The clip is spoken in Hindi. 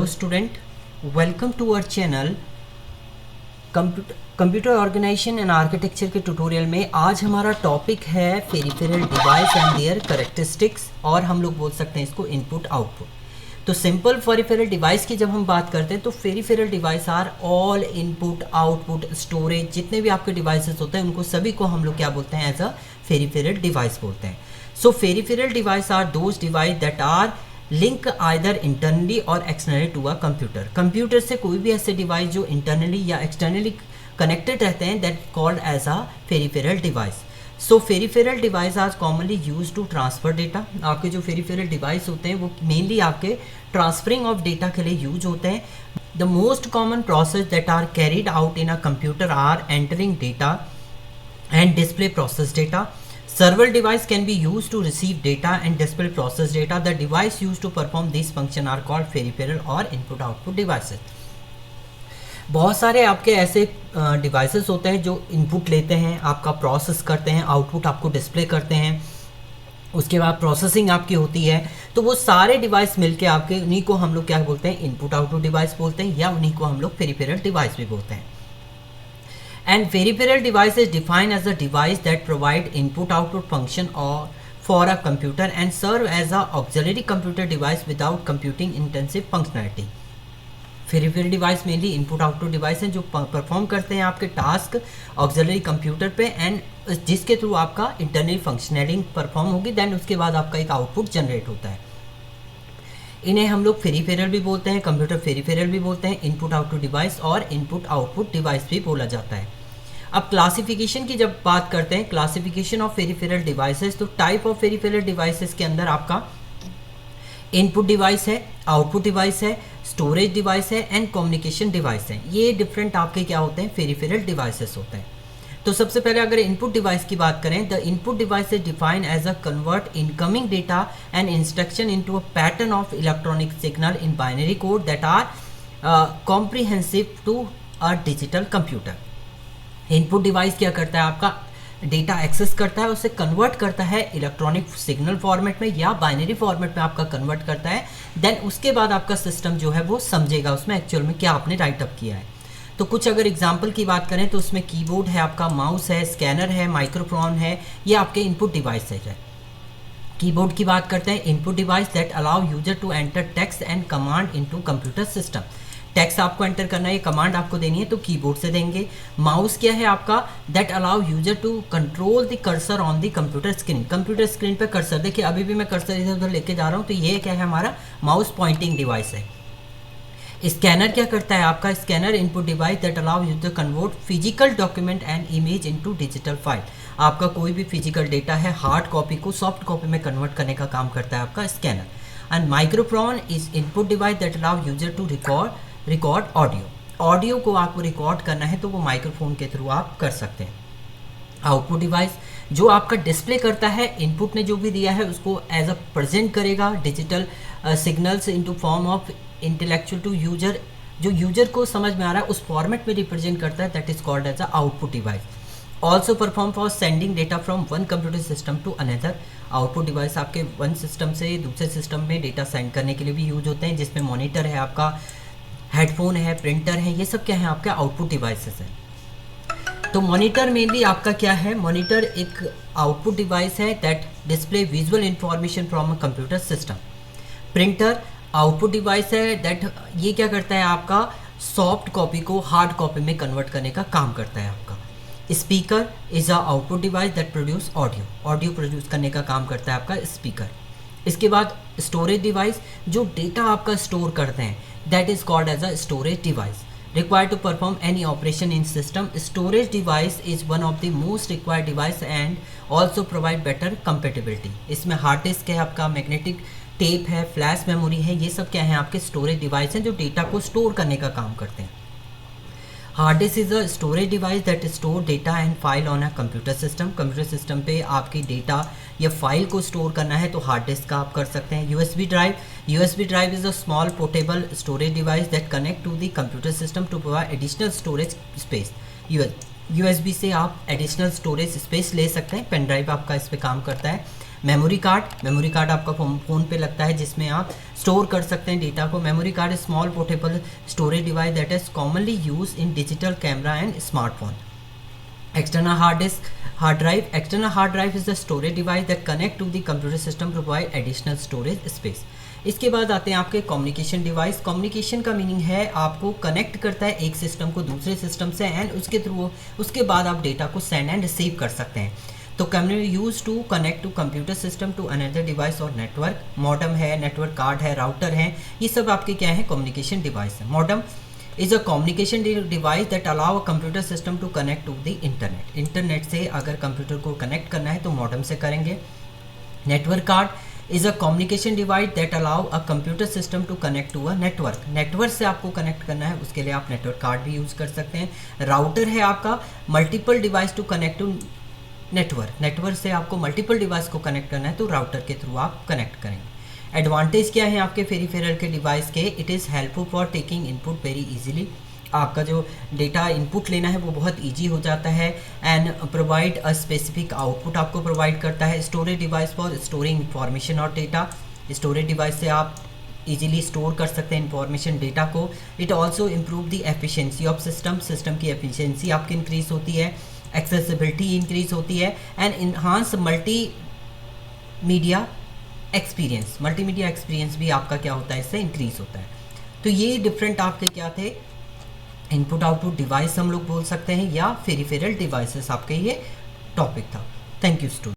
student, welcome to our channel computer organisation and architecture के ट्यूटोरियल में आज हमारा टॉपिक है peripheral device and their characteristics, और हम लोग बोल सकते हैं इसको इनपुट आउटपुट। तो सिंपल पेरिफेरल डिवाइस की जब हम बात करते हैं तो peripheral device are all input output storage, जितने भी आपके डिवाइसेस होते हैं उनको सभी को हम लोग क्या बोलते हैं, एज अ पेरिफेरल डिवाइस बोलते हैं। So peripheral device are those device that are link either internally और externally to a computer. Computer से कोई भी ऐसे डिवाइस जो इंटरनली या एक्सटर्नली कनेक्टेड रहते हैं, that called as a peripheral device. So peripheral device are commonly use to transfer data. आपके जो पेरिफेरल डिवाइस होते हैं वो मेनली आपके ट्रांसफरिंग ऑफ डेटा के लिए यूज होते हैं। The most common process that are carried out in a computer are entering data and display process data. Server device can be used to receive data and display process data. The device used to perform these function are called peripheral or input output devices. बहुत सारे आपके ऐसे डिवाइसेस होते हैं जो इनपुट लेते हैं, आपका प्रोसेस करते हैं, आउटपुट आपको डिस्प्ले करते हैं, उसके बाद प्रोसेसिंग आपकी होती है। तो वो सारे डिवाइस मिलके आपके, उन्हीं को हम लोग क्या बोलते हैं, इनपुट आउटपुट डिवाइस बोलते हैं, या उन्हीं को हम लोग पेरिफेरल डिवाइस भी बोलते हैं। And peripheral device is defined as a device that provide input-output function or for a computer and serve as a auxiliary computer device without computing intensive functionality. Peripheral device mainly input-output device हैं जो परफॉर्म करते हैं आपके टास्क ऑक्सिलरी कंप्यूटर पे, एंड जिसके थ्रू आपका इंटरनल फंक्शनलिंग परफॉर्म होगी, देन उसके बाद आपका एक आउटपुट जनरेट होता है। इन्हें हम लोग पेरिफेरल भी बोलते हैं, कंप्यूटर पेरिफेरल भी बोलते हैं, इनपुट आउटपुट डिवाइस और इनपुट आउटपुट डिवाइस भी बोला जाता है। अब क्लासिफिकेशन की जब बात करते हैं, क्लासिफिकेशन ऑफ पेरिफेरल डिवाइसेस, तो टाइप ऑफ पेरिफेरल डिवाइसेस के अंदर आपका इनपुट डिवाइस है, आउटपुट डिवाइस है, स्टोरेज डिवाइस है एंड कम्युनिकेशन डिवाइस है। ये डिफरेंट आपके क्या होते हैं, पेरिफेरल डिवाइसेस होते हैं। तो सबसे पहले अगर इनपुट डिवाइस की बात करें, the input device is defined as a convert incoming data and instruction into a pattern of electronic signal in binary code that are comprehensive to a digital computer. Input device क्या करता है, आपका डेटा एक्सेस करता है, उसे कन्वर्ट करता है इलेक्ट्रॉनिक सिग्नल फॉर्मेट में या बाइनरी फॉर्मेट में आपका कन्वर्ट करता है। देन उसके बाद आपका सिस्टम जो है वो समझेगा उसमें एक्चुअल में क्या आपने राइटअप किया है। तो कुछ अगर एग्जांपल की बात करें तो उसमें कीबोर्ड है, आपका माउस है, स्कैनर है, माइक्रोफोन है, ये आपके इनपुट डिवाइस है। कीबोर्ड की बात करते हैं, input device that allow user to enter text and command into computer system. Text आपको एंटर करना है, ये कमांड आपको देनी है तो कीबोर्ड से देंगे। माउस क्या है आपका, that allow user to control the cursor on the computer screen. Computer screen पे कर्सर, देखिए अभी भी मैं कर्सर इधर उधर लेके जा रहा हूँ, तो ये क्या है, हमारा माउस पॉइंटिंग डिवाइस है। स्कैनर क्या करता है आपका, scanner input device that allow user convert physical document and image into digital file. आपका कोई भी फिजिकल डेटा है, हार्ड कॉपी को सॉफ्ट कॉपी में कन्वर्ट करने का काम करता है आपका scanner. And microphone is input device that allow user to record audio को आपको रिकॉर्ड करना है तो वो माइक्रोफोन के थ्रू आप कर सकते हैं। आउटपुट डिवाइस जो आपका डिस्प्ले करता है, इनपुट ने जो भी दिया है उसको एज अ प्रेजेंट करेगा digital signals into form of intellectual to user, जो यूजर को समझ में आ रहा है उस फॉर्मेट में रिप्रेजेंट करता है, that is called as a output device. Also perform for sending data from one computer system to another. Output device आपके वन सिस्टम से दूसरे सिस्टम में डेटा सेंड करने के लिए भी यूज होते हैं, जिसमें मॉनिटर है, आपका हेडफोन है, प्रिंटर है, ये सब क्या है आपके आउटपुट डिवाइसेस हैं। तो मॉनिटर मेनली आपका क्या है, मॉनिटर एक आउटपुट डिवाइस है that display visual information from a computer system. Printer output device है दैट ये क्या करता है, आपका सॉफ्ट कॉपी को हार्ड कॉपी में कन्वर्ट करने का काम करता है आपका। Speaker is a output device that produce audio produce करने का काम करता है आपका स्पीकर। इसके बाद स्टोरेज डिवाइस जो डेटा आपका स्टोर करते हैं, that is called as a storage device required to perform any operation in system. Storage device is one of the most required device and also provide better compatibility. इसमें हार्ड डिस्क है, आपका मैग्नेटिक टेप है, फ्लैश मेमोरी है, ये सब क्या है आपके स्टोरेज डिवाइस हैं जो डेटा को स्टोर करने का काम करते हैं। Hard disk is a storage device that store data and file on a computer system. Computer system पे आपकी डेटा या फाइल को स्टोर करना है तो हार्ड डिस्क का आप कर सकते हैं। USB drive is a small portable storage device that connect to the computer system to provide additional storage space. USB से आप एडिशनल स्टोरेज स्पेस ले सकते हैं, पेन ड्राइव आपका इस पे काम करता है। मेमोरी कार्ड आपका फ़ोन पे लगता है जिसमें आप स्टोर कर सकते हैं डेटा को। Memory card is small portable storage device that is commonly use in digital camera and smartphone. External hard drive is the storage device that connect to the computer system, provide additional storage space. इसके बाद आते हैं आपके कम्युनिकेशन डिवाइस। कम्युनिकेशन का मीनिंग है आपको कनेक्ट करता है एक सिस्टम को दूसरे सिस्टम से एंड उसके थ्रू उसके बाद आप डेटा को सेंड एंड रिसीव कर सकते हैं। तो communication use to connect to computer system to another device और नेटवर्क। मॉडेम है, नेटवर्क कार्ड है, राउटर है, ये सब आपके क्या है, कम्युनिकेशन डिवाइस है। Modem is a communication device that allow a computer system to connect to the internet। Internet से अगर कंप्यूटर को कनेक्ट करना है तो मॉडेम से करेंगे। Network card is a communication device that allow a computer system to connect to a network. Network से आपको कनेक्ट करना है, उसके लिए आप नेटवर्क कार्ड भी यूज़ कर सकते हैं। राउटर है आपका multiple device to connect to network. Network से आपको मल्टीपल डिवाइस को कनेक्ट करना है तो राउटर के थ्रू आप कनेक्ट करेंगे। एडवांटेज क्या है आपके पेरिफेरल के डिवाइस के? It is helpful for taking input very easily. आपका जो डेटा इनपुट लेना है वो बहुत इजी हो जाता है। And provide a specific output आपको प्रोवाइड करता है। Storage device for storing information और डेटा। स्टोरेज डिवाइस से आप इजीली स्टोर कर सकते हैं इंफॉर्मेशन डेटा को। It also improve the efficiency of system की एफिशिएंसी आपकी इंक्रीज होती है, एक्सेसिबिलिटी इंक्रीज होती है एंड इन्हांस मल्टीमीडिया एक्सपीरियंस भी आपका क्या होता है, इससे इंक्रीज होता है। तो ये डिफरेंट आपके क्या थे, इनपुट आउटपुट डिवाइस हम लोग बोल सकते हैं या पेरिफेरल डिवाइसेस, आपके ये टॉपिक था। Thank you student.